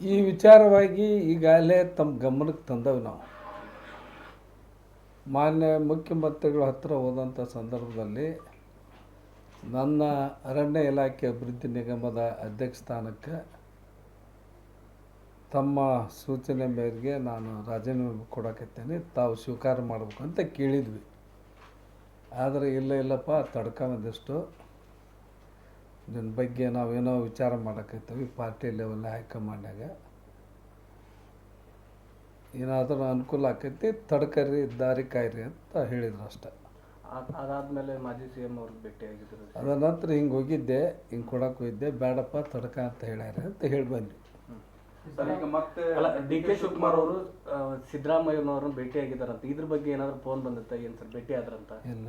ಈ ವಿಚಾರವಾಗಿ ಈಗಾಗಲೇ ತಮ್ಮ ಗಮನಕ್ಕೆ ತಂದವು ನಾವು. ಮಾನ್ಯ ಮುಖ್ಯಮಂತ್ರಿಗಳ ಹತ್ತಿರ ಹೋದಂಥ ಸಂದರ್ಭದಲ್ಲಿ ನನ್ನ ಅರಣ್ಯ ಇಲಾಖೆ ಅಭಿವೃದ್ಧಿ ನಿಗಮದ ಅಧ್ಯಕ್ಷ ಸ್ಥಾನಕ್ಕೆ ತಮ್ಮ ಸೂಚನೆ ಮೇರೆಗೆ ನಾನು ರಾಜೀನಾಮೆ ಕೊಡಕತ್ತೇನೆ, ತಾವು ಸ್ವೀಕಾರ ಮಾಡಬೇಕು ಅಂತ ಕೇಳಿದ್ವಿ. ಆದರೆ ಇಲ್ಲಪ್ಪ ತಡ್ಕೊಂಬಂದಿಷ್ಟು ನಿನ್ನ ಬಗ್ಗೆ ನಾವೇನೋ ವಿಚಾರ ಮಾಡಕತ್ತೀವಿ ಪಾರ್ಟಿ ಲೆವೆಲ್ ಹೈಕಮಾಂಡ್ನಾಗ, ಏನಾದರೂ ಅನುಕೂಲ ಆಕೈತಿ ತಡ್ಕರಿ ದಾರಿ ಕಾಯ್ರಿ ಅಂತ ಹೇಳಿದ್ರು ಅಷ್ಟೆ. ಅದಾದಮೇಲೆ ಮಾಜಿ ಸಿ ಎಂ ಅವ್ರಿಗೆ ಭೇಟಿಯಾಗಿದ್ದರು. ಅದ ನಂತರ ಹಿಂಗೆ ಹೋಗಿದ್ದೆ, ಹಿಂಗೆ ಕೊಡಕ್ಕೆ ಹೋಗಿದ್ದೆ, ಬೇಡಪ್ಪ ತಡ್ಕ ಅಂತ ಹೇಳ್ಯಾರ ಅಂತ ಹೇಳಿ ಬಂದ್ವಿ. ಅಲ್ಲ, ಡಿ ಕೆ ಶಿವಕುಮಾರ್ ಅವರು ಸಿದ್ದರಾಮಯ್ಯನವ್ರನ್ನ ಭೇಟಿಯಾಗಿದ್ದಾರಂತ, ಇದ್ರ ಬಗ್ಗೆ ಏನಾದರೂ ಫೋನ್ ಬಂದಿತ್ತ ಏನು ಸರ್? ಭೇಟಿ ಆದ್ರಂತ? ಇಲ್ಲ,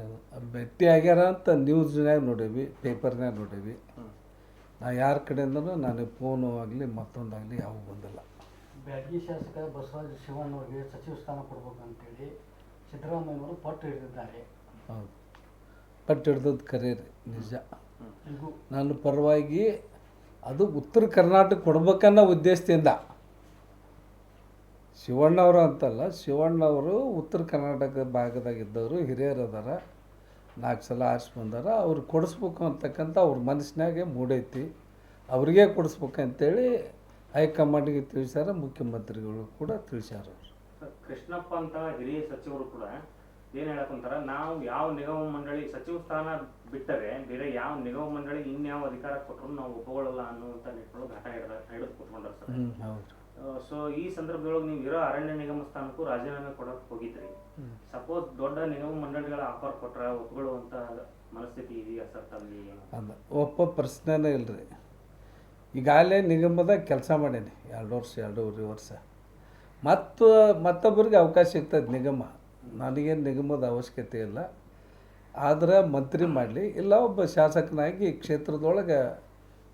ಭೇಟಿ ಆಗ್ಯಾರ ಅಂತ ನ್ಯೂಸ್ನಾಗ ನೋಡೀವಿ, ಪೇಪರ್ನಾಗ ನೋಡೀವಿ. ನಾ ಯಾರ ಕಡೆಯಿಂದನೂ ನನಗೆ ಫೋನು ಆಗಲಿ ಮತ್ತೊಂದಾಗಲಿ ಯಾವ ಬಂದಿಲ್ಲ. ಬ್ಯಾಡಗಿ ಶಾಸಕ ಬಸವರಾಜ ಶಿವಣ್ಣವ್ರಿಗೆ ಸಚಿವ ಸ್ಥಾನ ಕೊಡ್ಬೇಕಂತೇಳಿ ಸಿದ್ದರಾಮಯ್ಯನವರು ಪಟ್ಟು ಹಿಡಿದಿದ್ದಾರೆ. ಹೌದು, ಪಟ್ಟು ಹಿಡ್ದದ್ದು ಕರೆ ರೀ, ನಿಜ. ನನ್ನ ಪರವಾಗಿ ಅದು ಉತ್ತರ ಕರ್ನಾಟಕ ಕೊಡ್ಬೇಕನ್ನೋ ಉದ್ದೇಶದಿಂದ, ಶಿವಣ್ಣವರು ಅಂತಲ್ಲ, ಶಿವಣ್ಣವರು ಉತ್ತರ ಕರ್ನಾಟಕ ಭಾಗದಾಗಿದ್ದವರು, ಹಿರಿಯರು ಅದಾರ, 4 ಸಲ ಆರಿಸಿ ಬಂದಾರ, ಅವ್ರಿಗೆ ಕೊಡಿಸ್ಬೇಕು ಅಂತಕ್ಕಂಥ ಅವ್ರ ಮನಸ್ಸಿನಾಗೆ ಮೂಡೈತಿ, ಅವ್ರಿಗೆ ಕೊಡಿಸ್ಬೇಕಂತೇಳಿ ಹೈಕಮಾಂಡ್ಗೆ ತಿಳಿಸ್ಯಾರ, ಮುಖ್ಯಮಂತ್ರಿಗಳು ಕೂಡ ತಿಳಿಸ್ಯಾರ. ಕೃಷ್ಣಪ್ಪ ಅಂತ ಹಿರಿಯ ಸಚಿವರು ಕೂಡ ಏನು ಹೇಳಕ್ಕಂತಾರ, ನಾವು ಯಾವ ನಿಗಮ ಮಂಡಳಿ ಸಚಿವ ಸ್ಥಾನ ಬಿಟ್ಟರೆ ಬೇರೆ ಯಾವ ನಿಗಮ ಮಂಡಳಿ ಇನ್ಯಾವ ಅಧಿಕಾರ ಕೊಟ್ಟರು ನಾವು ಒಪ್ಪಗೊಳ್ಳಲ್ಲ ಅನ್ನುವಂಥ ನಿಟ್ಟಿನೊಳಗೆ ಘಟ ಹಿಡಿದು ಕೂತ್ಕೊಂಡ್ರ ಸರ್. ಹೌದು. ಸೊ ಈ ಸಂದರ್ಭದೊಳಗೆ ನೀವು ಇರೋ ಅರಣ್ಯ ನಿಗಮ ಸ್ಥಾನಕ್ಕೂ ರಾಜೀನಾಮೆ ಕೊಡಕ್ಕೆ ಹೋಗಿದ್ರಿ. ಸಪೋಸ್ ದೊಡ್ಡ ನಿಗಮ ಮಂಡಳಿಗಳ ಆಫರ್ ಕೊಟ್ರ ಒಪ್ಕೊಳ್ಳುವಂಥ ಮನಸ್ಥಿತಿ ಇದೆಯಾ ಸರ್ ತಮಗೆ? ಅಲ್ಲ, ಒಪ್ಪೋ ಪ್ರಶ್ನೆನೇ ಇಲ್ಲರಿ. ಈಗಾಗಲೇ ನಿಗಮದ ಕೆಲಸ ಮಾಡೇನಿ 2 ವರ್ಷ 2.5 ವರ್ಷ. ಮತ್ತೊಬ್ಬರಿಗೆ ಅವಕಾಶ ಸಿಗ್ತದೆ ನಿಗಮ, ನನಗೇನು ನಿಗಮದ ಅವಶ್ಯಕತೆ ಇಲ್ಲ. ಆದರೆ ಮಂತ್ರಿ ಮಾಡಲಿ, ಇಲ್ಲ ಒಬ್ಬ ಶಾಸಕನಾಗಿ ಕ್ಷೇತ್ರದೊಳಗೆ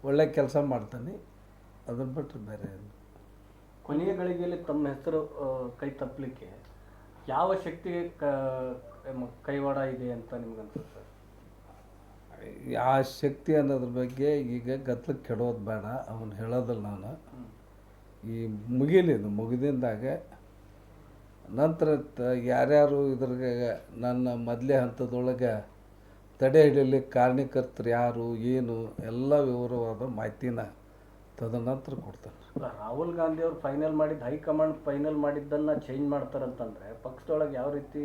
ಒಳ್ಳೆ ಕೆಲಸ ಮಾಡ್ತಾನೆ, ಅದನ್ನು ಬಿಟ್ಟರೆ ಬೇರೆ. ಕೊನೆಯ ಗಳಿಗೆಯಲ್ಲಿ ತಮ್ಮ ಹೆಸರು ಕೈ ತಪ್ಪಲಿಕ್ಕೆ ಯಾವ ಶಕ್ತಿ ಕೈವಾಡ ಇದೆ ಅಂತ ನಿಮ್ಗೆ ಅನ್ಸುತ್ತೆ? ಆ ಶಕ್ತಿ ಅನ್ನೋದ್ರ ಬಗ್ಗೆ ಈಗ ಗತ್ಲಕ್ಕೆ ಕೆಡೋದು ಬೇಡ, ಅವನು ಹೇಳೋದಿಲ್ಲ. ನಾನು ಈ ಮುಗಿಲಿದ್ದು ಮುಗಿದಿಂದಾಗ ನಂತರ ಯಾರ್ಯಾರು ಇದ್ರಾಗ ನನ್ನ ಮೊದಲೇ ಹಂತದೊಳಗೆ ತಡೆ ಹಿಡಿಯಲಿಕ್ಕೆ ಕಾರಣಕರ್ತರು ಯಾರು ಏನು ಎಲ್ಲ ವಿವರವಾದ ಮಾಹಿತಿನ ತದನಂತರ ಕೊಡ್ತಾನೆ. ರಾಹುಲ್ ಗಾಂಧಿ ಅವರು ಫೈನಲ್ ಮಾಡಿದ್ದು, ಹೈಕಮಾಂಡ್ ಫೈನಲ್ ಮಾಡಿದ್ದನ್ನು ಚೇಂಜ್ ಮಾಡ್ತಾರಂತಂದರೆ ಪಕ್ಷದೊಳಗೆ ಯಾವ ರೀತಿ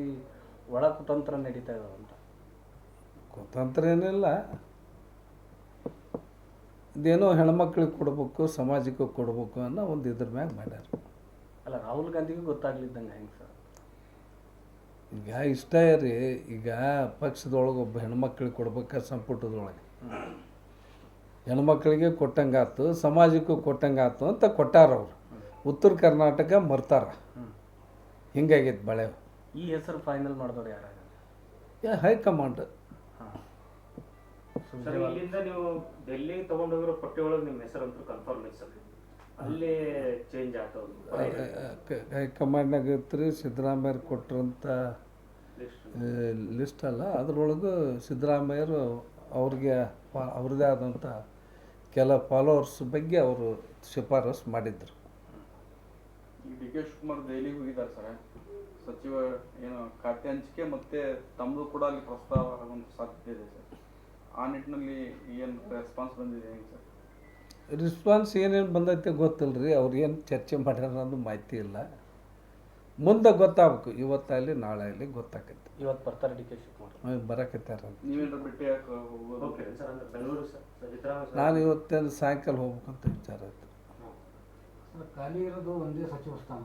ಒಳ ಕುತಂತ್ರ ನಡೀತಾ ಇದಾವೆ ಅಂತ? ಕುತಂತ್ರ ಏನಿಲ್ಲ, ಇದೇನೋ ಹೆಣ್ಮಕ್ಳಿಗೆ ಕೊಡ್ಬೇಕು, ಸಮಾಜಕ್ಕೆ ಕೊಡ್ಬೇಕು ಅನ್ನೋ ಒಂದು ಇದ್ರ ಮ್ಯಾಗ ಮಾಡ್ಯಾರ. ಅಲ್ಲ, ರಾಹುಲ್ ಗಾಂಧಿಗೂ ಗೊತ್ತಾಗ್ಲಿದ್ದಂಗೆ ಹೆಂಗೆ ಸರ್? ಈಗ ಇಷ್ಟ ರೀ, ಈಗ ಪಕ್ಷದೊಳಗೆ ಒಬ್ಬ ಹೆಣ್ಮಕ್ಳಿಗೆ ಕೊಡ್ಬೇಕು, ಸಂಪುಟದೊಳಗೆ ಹೆಣ್ಮಕ್ಳಿಗೆ ಕೊಟ್ಟಂಗಾತು, ಸಮಾಜಕ್ಕೂ ಕೊಟ್ಟಂಗಾತು ಅಂತ ಕೊಟ್ಟಾರ ಅವರು. ಉತ್ತರ ಕರ್ನಾಟಕ ಮರ್ತಾರ, ಹಿಂಗಾಗೈತೆ ಬಳೆ. ಈ ಹೆಸರು ಫೈನಲ್ ಮಾಡಿದವ್ರು ಯಾರು? ಹೈಕಮಾಂಡ್. ಸರ್, ಇಲ್ಲಿಂದ ನೀವು ಡೆಲ್ಲಿ ತಗೊಂಡೋಗಿರೋ ಪಟ್ಟಿ ಒಳಗೆ ನಿಮ್ಮ ಹೆಸರು ಅಂತೂ ಕನ್ಫರ್ಮ್ ಐತೆ ಸರ್, ಅಲ್ಲೇ ಚೇಂಜ್ ಆಗ್ತದೆ. ಹೈಕಮಾಂಡ್ನಾಗ ಇರ್ತೀರಿ, ಸಿದ್ದರಾಮಯ್ಯರು ಕೊಟ್ಟರಂಥ ಲಿಸ್ಟ್ ಅಲ್ಲ, ಅದರೊಳಗೆ ಸಿದ್ದರಾಮಯ್ಯರು ಅವ್ರಿಗೆ ಅವ್ರದ್ದೇ ಆದಂಥ ಕೆಲ ಫಾಲೋವರ್ಸ್ ಬಗ್ಗೆ ಅವರು ಶಿಫಾರಸು ಮಾಡಿದ್ರು. ಈ ಡಿ ಕೆ ಶಿವಕುಮಾರ್ ದೆಹಲಿಗೆ ಹೋಗಿದ್ದಾರೆ ಸರ್, ಸಚಿವ ಏನು ಖಾತೆ ಹಂಚಿಕೆ ಮತ್ತು ತಮ್ಮದು ಕೂಡ ಅಲ್ಲಿ ಪ್ರಸ್ತಾವ ಆಗುವಂಥ ಸಾಧ್ಯತೆ ಇದೆ ಸರ್. ಆ ನಿಟ್ಟಿನಲ್ಲಿ ಏನು ರೆಸ್ಪಾನ್ಸ್ ಬಂದಿದೆ ಹೆಂಗೆ ಸರ್? ರೆಸ್ಪಾನ್ಸ್ ಏನೇನು ಬಂದೈತೆ ಗೊತ್ತಿಲ್ಲ ರೀ, ಅವ್ರು ಏನು ಚರ್ಚೆ ಮಾಡ್ಯಾರ ಅನ್ನೋದು ಮಾಹಿತಿ ಇಲ್ಲ. ಮುಂದೆ ಗೊತ್ತಾಗಬೇಕು, ಇವತ್ತಾಗಲಿ ನಾಳೆ ಆಗಲಿ ಗೊತ್ತಾಗತ್ತೆ. ಇವತ್ತು ಬರ್ತಾರೆ ಡಿ ಕೆ ಶಿವಕುಮಾರ್? ಬರಕತ್ತಾರ. ನೀವೇನಾದ್ರು ಭೇಟಿ ನಾನು ಇವತ್ತೇನು ಸಾಯಂಕಾಲ ಹೋಗ್ಬೇಕಂತ ವಿಚಾರ ಆಯ್ತು. ಖಾಲಿ ಇರೋದು ಒಂದೇ ಸಚಿವ ಸ್ಥಾನ,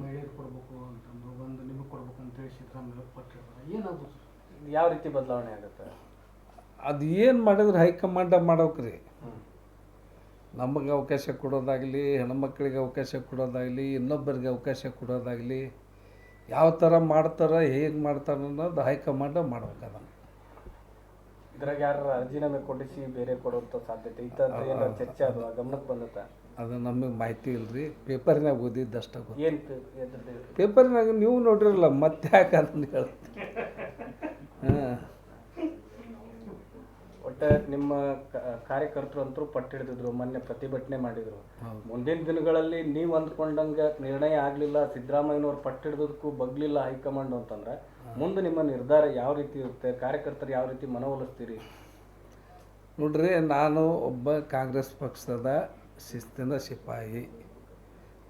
ಮಹಿಳೆಯರು ಕೊಡಬೇಕು ಅಂತಂದ್ರು, ಒಂದು ನಿಮಗೆ ಕೊಡ್ಬೇಕು ಅಂತೇಳಿ ಸಿದ್ದರಾಮಯ್ಯ ಪಟ್ಟಿರ್ತಾರೆ. ಏನದು ಯಾವ ರೀತಿ ಬದಲಾವಣೆ ಆಗುತ್ತೆ? ಅದು ಏನು ಮಾಡಿದ್ರೆ ಹೈಕಮಾಂಡ ಮಾಡೋಕ್ರಿ. ನಮಗೆ ಅವಕಾಶ ಕೊಡೋದಾಗಲಿ, ಹೆಣ್ಮಕ್ಳಿಗೆ ಅವಕಾಶ ಕೊಡೋದಾಗಲಿ, ಇನ್ನೊಬ್ಬರಿಗೆ ಅವಕಾಶ ಕೊಡೋದಾಗಲಿ, ಯಾವ ಥರ ಮಾಡ್ತಾರೆ, ಹೇಗೆ ಮಾಡ್ತಾರೆ ಅನ್ನೋದು ಹೈಕಮಾಂಡ ಮಾಡ್ಬೇಕದ. ಇದ್ರಾಗ ಯಾರು ರಾಜೀನಾಮೆ ಕೊಡಿಸಿ ಬೇರೆ ಕೊಡುವಂಥ ಸಾಧ್ಯತೆ ಇತ್ತು ಏನಾದ್ರು ಚರ್ಚೆ ಅದು ಗಮನಕ್ಕೆ ಬಂದತ್ತ? ಅದು ನಮಗೆ ಮಾಹಿತಿ ಇಲ್ಲ ರೀ, ಪೇಪರ್ನಾಗ ಓದಿದ್ದಷ್ಟ ಗೊತ್ತು. ಏನು ಪೇಪರ್ನಾಗ ನೀವು ನೋಡಿರಲ್ಲ, ಮತ್ತೆ ಯಾಕೆ ಅದನ್ನು ಹೇಳುತ್ತೆ. ಹಾಂ, ಒಟ್ಟು ಬಟ್ ನಿಮ್ಮ ಕಾರ್ಯಕರ್ತರು ಅಂತೂ ಪಟ್ಟು ಹಿಡಿದಿದ್ರು, ಮೊನ್ನೆ ಪ್ರತಿಭಟನೆ ಮಾಡಿದ್ರು. ಹೌದು. ಮುಂದಿನ ದಿನಗಳಲ್ಲಿ ನೀವು ಅಂದ್ಕೊಂಡಂಗೆ ನಿರ್ಣಯ ಆಗಲಿಲ್ಲ, ಸಿದ್ದರಾಮಯ್ಯನವ್ರು ಪಟ್ಟು ಹಿಡಿದಕ್ಕೂ ಬಗ್ಲಿಲ್ಲ ಹೈಕಮಾಂಡ್ ಅಂತಂದ್ರೆ ಮುಂದೆ ನಿಮ್ಮ ನಿರ್ಧಾರ ಯಾವ ರೀತಿ ಇರುತ್ತೆ? ಕಾರ್ಯಕರ್ತರು ಯಾವ ರೀತಿ ಮನವೊಲಿಸ್ತೀರಿ? ನೋಡ್ರಿ, ನಾನು ಒಬ್ಬ ಕಾಂಗ್ರೆಸ್ ಪಕ್ಷದ ಶಿಸ್ತಿನ ಸಿಪಾಯಿ.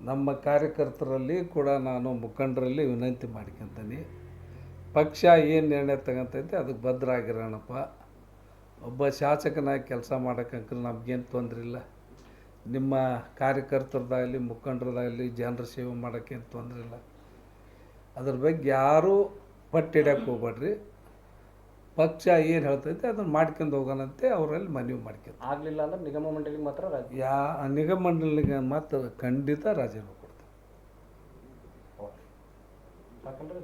ನಮ್ಮ ಕಾರ್ಯಕರ್ತರಲ್ಲಿ ಕೂಡ ನಾನು ಮುಖಂಡರಲ್ಲಿ ವಿನಂತಿ ಮಾಡ್ಕೊತೀನಿ, ಪಕ್ಷ ಏನು ನಿರ್ಣಯ ತಗೊಂತೈತೆ ಅದಕ್ಕೆ ಬದ್ಧ ಆಗಿರೋಣಪ್ಪ. ಒಬ್ಬ ಶಾಸಕನಾಗಿ ಕೆಲಸ ಮಾಡೋಕ್ಕಂಕ್ರೆ ನಮಗೇನು ತೊಂದರೆ ಇಲ್ಲ. ನಿಮ್ಮ ಕಾರ್ಯಕರ್ತರದಾಗಲಿ ಮುಖಂಡರದಾಗಲಿ ಜನರ ಸೇವೆ ಮಾಡೋಕ್ಕೇನು ತೊಂದರೆ ಇಲ್ಲ. ಅದ್ರ ಬಗ್ಗೆ ಯಾರೂ ಪಟ್ಟು ಹಿಡಿಯೋಕ್ಕೆ ಹೋಗ್ಬೇಡ್ರಿ. ಪಕ್ಷ ಏನು ಹೇಳ್ತೈತೆ ಅದನ್ನು ಮಾಡ್ಕೊಂಡು ಹೋಗೋಣಂತೆ ಅವರಲ್ಲಿ ಮನವಿ ಮಾಡ್ಕೊಂಡು, ಆಗಲಿಲ್ಲ ಅಂದ್ರೆ ನಿಗಮ ಮಂಡಳಿಗೆ ಮಾತ್ರ ರಾಜಿ. ನಿಗಮ ಮಂಡಳಿಗೆ ಮಾತ್ರ ಖಂಡಿತ ರಾಜೀನಾಮೆ ಕೊಡ್ತೀನಿ. ಯಾಕಂದ್ರೆ